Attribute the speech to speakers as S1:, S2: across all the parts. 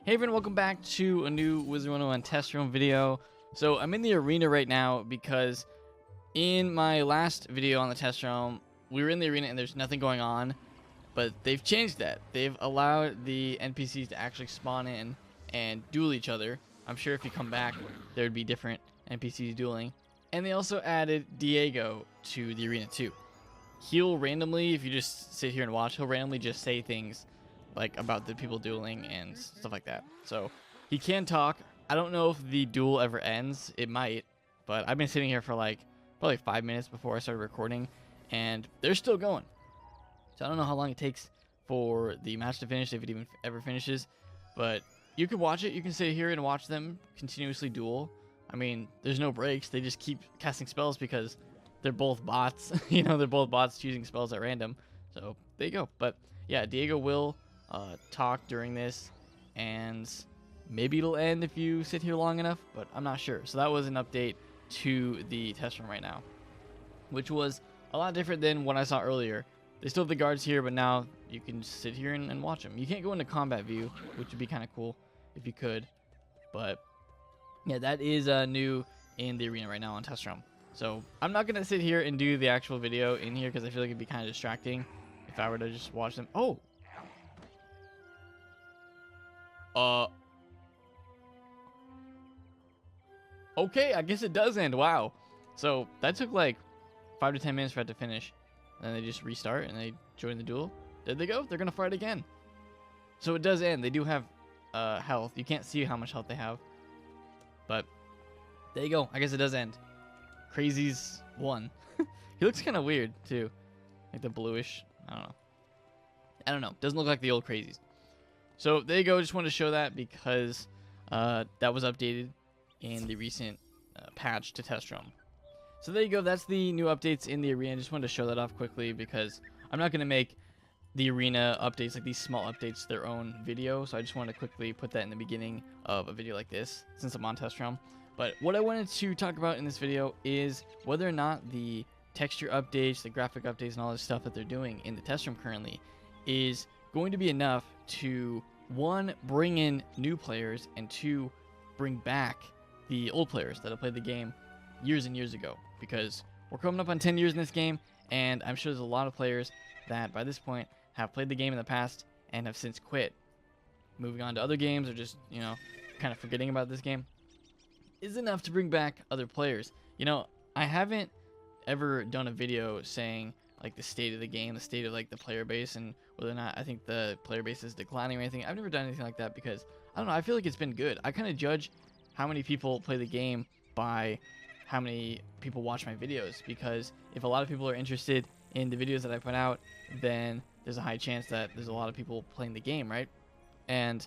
S1: Hey everyone, welcome back to a new Wizard101 test room video. So I'm in the arena right now because in my last video on the test room, we were in the arena and there's nothing going on, but they've changed that. They've allowed the NPCs to actually spawn in and duel each other. I'm sure if you come back, there would be different NPCs dueling. And they also added Diego to the arena too. He'll randomly, if you just sit here and watch, he'll randomly just say things like about the people dueling and stuff like that. So he can talk. I don't know if the duel ever ends. It might, but I've been sitting here for like probably 5 minutes before I started recording and they're still going. So I don't know how long it takes for the match to finish, if it even ever finishes, but you can watch it. You can sit here and watch them continuously duel. I mean, there's no breaks. They just keep casting spells because they're both bots. You know, they're both bots choosing spells at random. So there you go. But yeah, Diego will talk during this, and maybe it'll end if you sit here long enough, but I'm not sure. So that was an update to the test room right now, which was a lot different than what I saw earlier. They still have the guards here, but now you can sit here and watch them. You can't go into combat view, which would be kind of cool if you could, but yeah, that is new in the arena right now on test room. So I'm not gonna sit here and do the actual video in here because I feel like it'd be kind of distracting if I were to just watch them. Okay, I guess it does end. Wow. So that took like 5 to 10 minutes for it to finish. And then they just restart and they join the duel. There they go. They're going to fight again. So it does end. They do have health. You can't see how much health they have. But there you go. I guess it does end. Crazy's won. He looks kind of weird too. Like the bluish. I don't know. Doesn't look like the old Crazies. So there you go. Just wanted to show that because that was updated in the recent patch to test room. So there you go. That's the new updates in the arena. I just wanted to show that off quickly because I'm not going to make the arena updates, like these small updates, their own video. So I just wanted to quickly put that in the beginning of a video like this since I'm on test room. But what I wanted to talk about in this video is whether or not the texture updates, the graphic updates, and all this stuff that they're doing in the test room currently is going to be enough to, one, bring in new players, and two, bring back the old players that have played the game years and years ago, because we're coming up on 10 years in this game, and I'm sure there's a lot of players that by this point have played the game in the past and have since quit, moving on to other games, or just, you know, kind of forgetting about this game. Is enough to bring back other players. You know, I haven't ever done a video saying like the state of the game, the state of like the player base, and whether or not I think the player base is declining or anything. I've never done anything like that because I don't know, I feel like it's been good. I kind of judge how many people play the game by how many people watch my videos, because if a lot of people are interested in the videos that I put out, then there's a high chance that there's a lot of people playing the game, right? And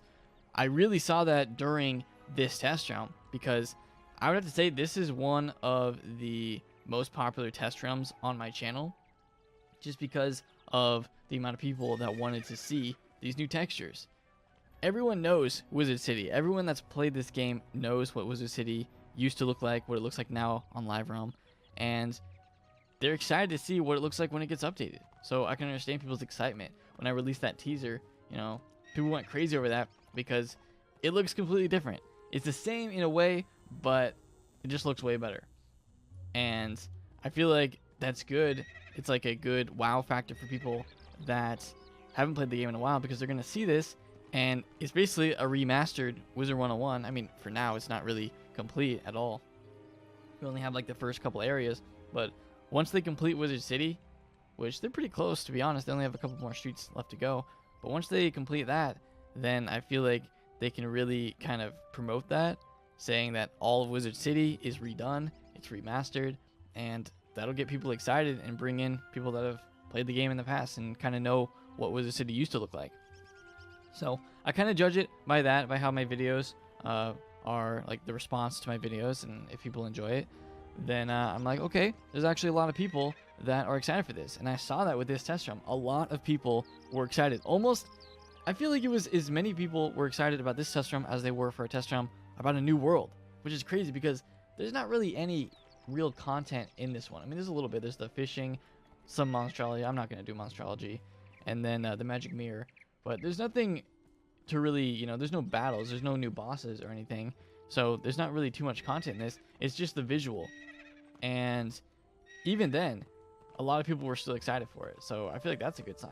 S1: I really saw that during this test round, because I would have to say this is one of the most popular test rounds on my channel, just because of the amount of people that wanted to see these new textures. Everyone knows Wizard City. Everyone that's played this game knows what Wizard City used to look like, what it looks like now on Live Realm, and they're excited to see what it looks like when it gets updated. So I can understand people's excitement. When I released that teaser, you know, people went crazy over that because it looks completely different. It's the same in a way, but it just looks way better. And I feel like that's good. It's like a good wow factor for people that haven't played the game in a while, because they're going to see this, and it's basically a remastered Wizard101. I mean, for now, it's not really complete at all. We only have like the first couple areas, but once they complete Wizard City, which they're pretty close, to be honest, they only have a couple more streets left to go, but once they complete that, then I feel like they can really kind of promote that, saying that all of Wizard City is redone, it's remastered, and that'll get people excited and bring in people that have played the game in the past and kind of know what Wizard City used to look like. So I kind of judge it by that, by how my videos are, like the response to my videos, and if people enjoy it, then I'm like, okay, there's actually a lot of people that are excited for this. And I saw that with this test round. A lot of people were excited. Almost, I feel like it was as many people were excited about this test round as they were for a test round about a new world, which is crazy because there's not really any real content in this one. I mean, there's a little bit. There's the fishing, some monstrology. I'm not going to do monstrology. And then the magic mirror. But there's nothing to really, there's no battles, there's no new bosses or anything. So there's not really too much content in this. It's just the visual. And even then, a lot of people were still excited for it. So I feel like that's a good sign.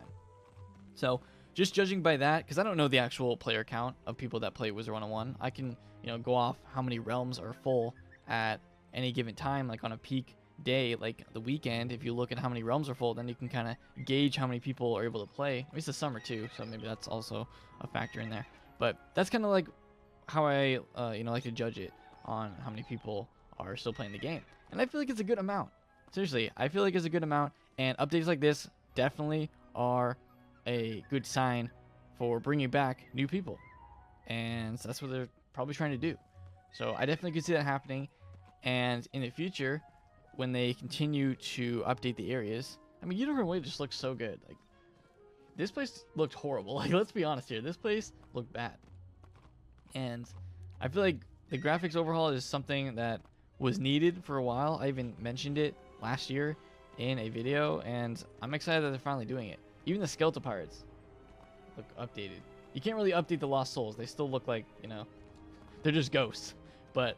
S1: So just judging by that, because I don't know the actual player count of people that play Wizard101, I can, go off how many realms are full at any given time, like on a peak day, like the weekend. If you look at how many realms are full, then you can kind of gauge how many people are able to play. At least the summer too, so maybe that's also a factor in there. But that's kind of like how I, like to judge it on how many people are still playing the game. And I feel like it's a good amount. Seriously, I feel like it's a good amount. And updates like this definitely are a good sign for bringing back new people. And that's what they're probably trying to do. So I definitely could see that happening. And in the future, when they continue to update the areas, I mean, Unicorn Way just looks so good. Like, this place looked horrible. Like, let's be honest here. This place looked bad. And I feel like the graphics overhaul is something that was needed for a while. I even mentioned it last year in a video, and I'm excited that they're finally doing it. Even the Skeletal Pirates look updated. You can't really update the Lost Souls. They still look like, they're just ghosts. But,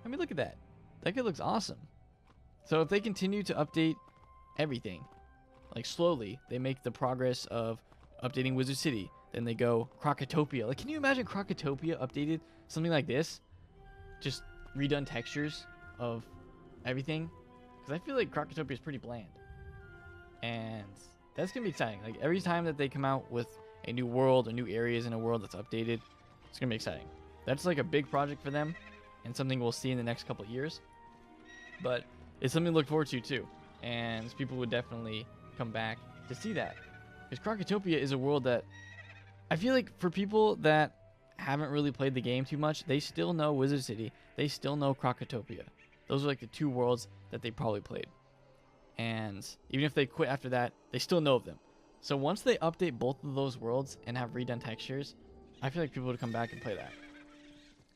S1: I mean, look at that. That kid looks awesome. So if they continue to update everything, like slowly, they make the progress of updating Wizard City. Then they go Crocotopia. Like, can you imagine Crocotopia updated? Something like this? Just redone textures of everything? Because I feel like Crocotopia is pretty bland. And that's going to be exciting. Like, every time that they come out with a new world or new areas in a world that's updated, it's going to be exciting. That's like a big project for them and something we'll see in the next couple of years. But it's something to look forward to too. And people would definitely come back to see that. Because Crocotopia is a world that I feel like for people that haven't really played the game too much, they still know Wizard City. They still know Crocotopia. Those are like the two worlds that they probably played. And even if they quit after that, they still know of them. So once they update both of those worlds and have redone textures, I feel like people would come back and play that.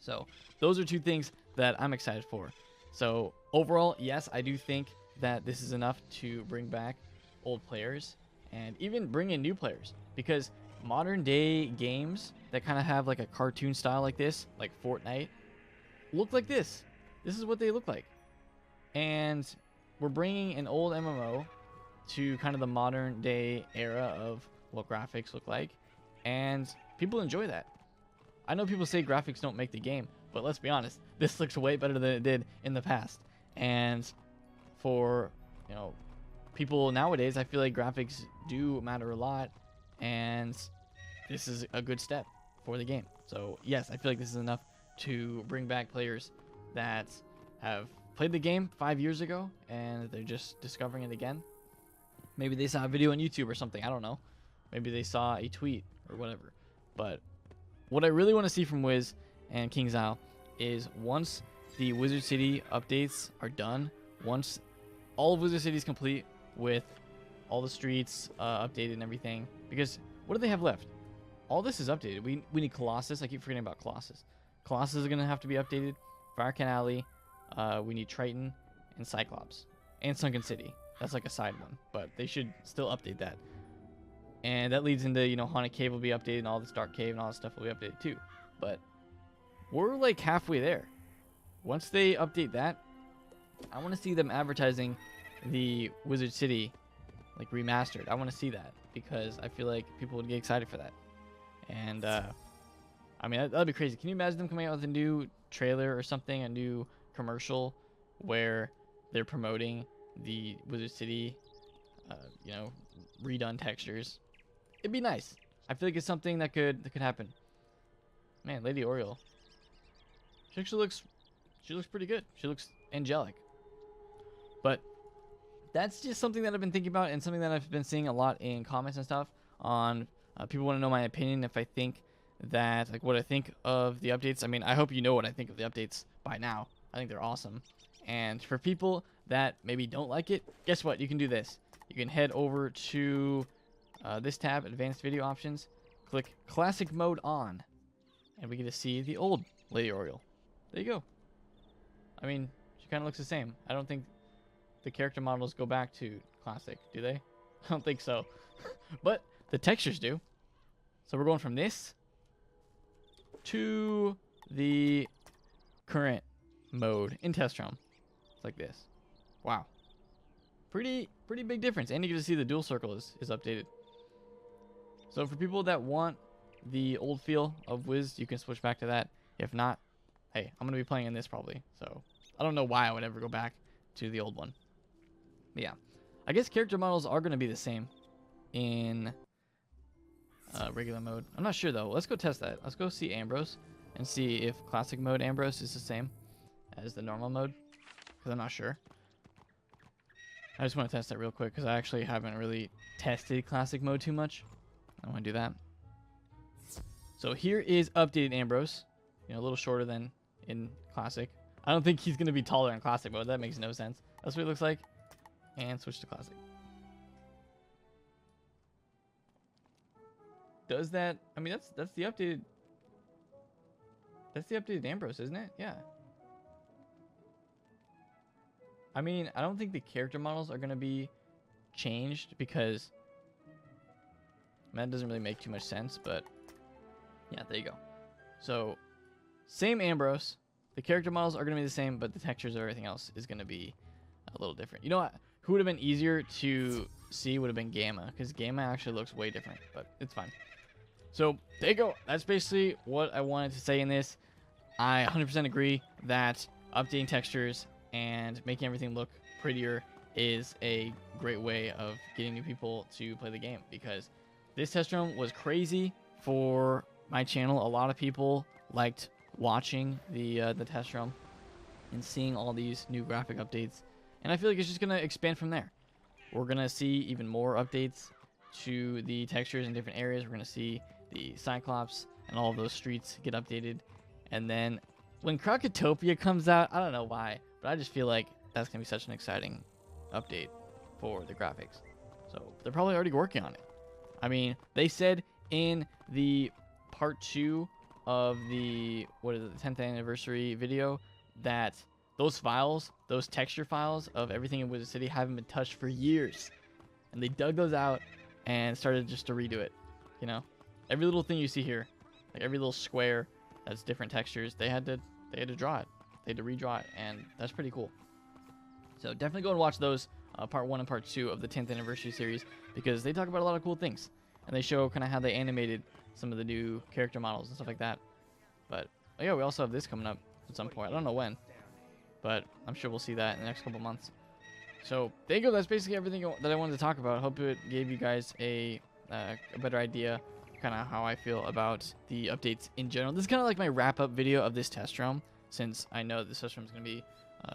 S1: So those are two things that I'm excited for. So overall, yes, I do think that this is enough to bring back old players and even bring in new players, because modern day games that kind of have like a cartoon style like this, like Fortnite, look like this. This is what they look like. And we're bringing an old MMO to kind of the modern day era of what graphics look like, and people enjoy that. I know people say graphics don't make the game, but let's be honest, this looks way better than it did in the past. And for, people nowadays, I feel like graphics do matter a lot, and this is a good step for the game. So yes, I feel like this is enough to bring back players that have played the game 5 years ago and they're just discovering it again. Maybe they saw a video on YouTube or something, I don't know. Maybe they saw a tweet or whatever. But what I really want to see from Wiz and KingsIsle is once the Wizard City updates are done, once all of Wizard City is complete with all the streets updated and everything, because what do they have left? All this is updated. We need Colossus. I keep forgetting about Colossus. Colossus is going to have to be updated. Firecan Alley. We need Triton and Cyclops. And Sunken City. That's like a side one, but they should still update that. And that leads into, Haunted Cave will be updated, and all this Dark Cave and all this stuff will be updated too. But we're like halfway there. Once they update that, I want to see them advertising the Wizard City like remastered. I want to see that because I feel like people would get excited for that. And I mean, that'd be crazy. Can you imagine them coming out with a new trailer or something, a new commercial where they're promoting the Wizard City, redone textures? It'd be nice. I feel like it's something that could happen. Man, Lady Oriole. She actually looks pretty good. She looks angelic. But that's just something that I've been thinking about and something that I've been seeing a lot in comments and stuff on. People want to know my opinion if I think that, like, what I think of the updates. I mean, I hope you know what I think of the updates by now. I think they're awesome. And for people that maybe don't like it, guess what? You can do this. You can head over to this tab, Advanced Video Options, click Classic Mode On, and we get to see the old Lady Oriole. There you go. I mean, she kind of looks the same. I don't think the character models go back to Classic, do they? I don't think so. But the textures do. So we're going from this to the current mode in test realm. It's like this. Wow. Pretty big difference. And you get to see the dual circle is updated. So for people that want the old feel of Wiz, you can switch back to that. If not, hey, I'm going to be playing in this probably. So I don't know why I would ever go back to the old one. But yeah. I guess character models are going to be the same in regular mode. I'm not sure though. Let's go test that. Let's go see Ambrose and see if classic mode Ambrose is the same as the normal mode. Because I'm not sure. I just want to test that real quick because I actually haven't really tested classic mode too much. I want to do that. So here is updated Ambrose. You know, a little shorter than in classic. I don't think he's going to be taller in classic mode. That makes no sense. That's what he looks like. And switch to classic. Does that... I mean, that's the updated... That's the updated Ambrose, isn't it? Yeah. I mean, I don't think the character models are going to be changed because... that doesn't really make too much sense, but... yeah, there you go. So, same Ambrose. The character models are going to be the same, but the textures of everything else is going to be a little different. You know what? Who would have been easier to see would have been Gamma, because Gamma actually looks way different, but it's fine. So, there you go. That's basically what I wanted to say in this. I 100% agree that updating textures and making everything look prettier is a great way of getting new people to play the game, because this test room was crazy for my channel. A lot of people liked watching the test room and seeing all these new graphic updates, and I feel like it's just gonna expand from there. We're gonna see even more updates to the textures in different areas. We're gonna see the Cyclops and all of those streets get updated, and then when Crocotopia comes out, I don't know why, but I just feel like that's gonna be such an exciting update for the graphics. So they're probably already working on it. I mean, they said in the part 2 of the, what is it, the 10th anniversary video, that those files, those texture files of everything in Wizard City haven't been touched for years. And they dug those out and started just to redo it. You know, every little thing you see here, like every little square that's different textures, they had to draw it. They had to redraw it, and that's pretty cool. So definitely go and watch those, part 1 and part 2 of the 10th anniversary series, because they talk about a lot of cool things. And they show kind of how they animated some of the new character models and stuff like that. But oh yeah, we also have this coming up at some point. I don't know when, but I'm sure we'll see that in the next couple months. So there you go. That's basically everything that I wanted to talk about. Hope it gave you guys a better idea, kind of how I feel about the updates in general. This is kind of like my wrap-up video of this test room, since I know this test room is going to be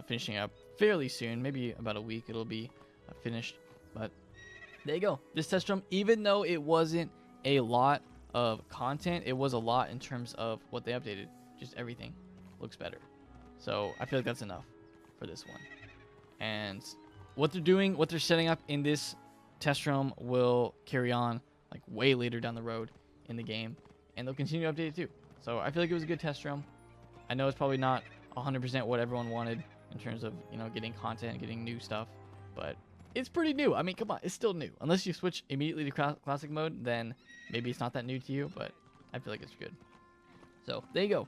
S1: finishing up fairly soon. Maybe about a week it'll be finished. But there you go. This test room, even though it wasn't a lot of content, it was a lot in terms of what they updated. Just everything looks better. So I feel like that's enough for this one. And what they're doing, what they're setting up in this test room will carry on like way later down the road in the game, and they'll continue to update it too. So I feel like it was a good test room. I know it's probably not 100% what everyone wanted in terms of, you know, getting content, getting new stuff, but it's pretty new. I mean, come on, it's still new. Unless you switch immediately to classic mode, then maybe it's not that new to you, but I feel like it's good. So there you go.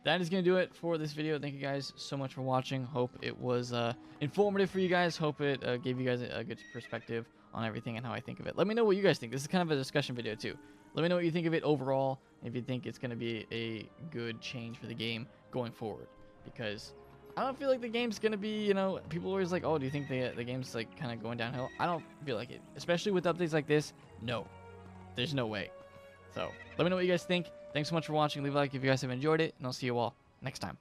S1: That is going to do it for this video. Thank you guys so much for watching. Hope it was informative for you guys. Hope it gave you guys a good perspective on everything and how I think of it. Let me know what you guys think. This is kind of a discussion video too. Let me know what you think of it overall, if you think it's going to be a good change for the game going forward. Because I don't feel like the game's going to be, you know, people are always like, oh, do you think the game's like kind of going downhill? I don't feel like it. Especially with updates like this, no. There's no way. So let me know what you guys think. Thanks so much for watching. Leave a like if you guys have enjoyed it, and I'll see you all next time.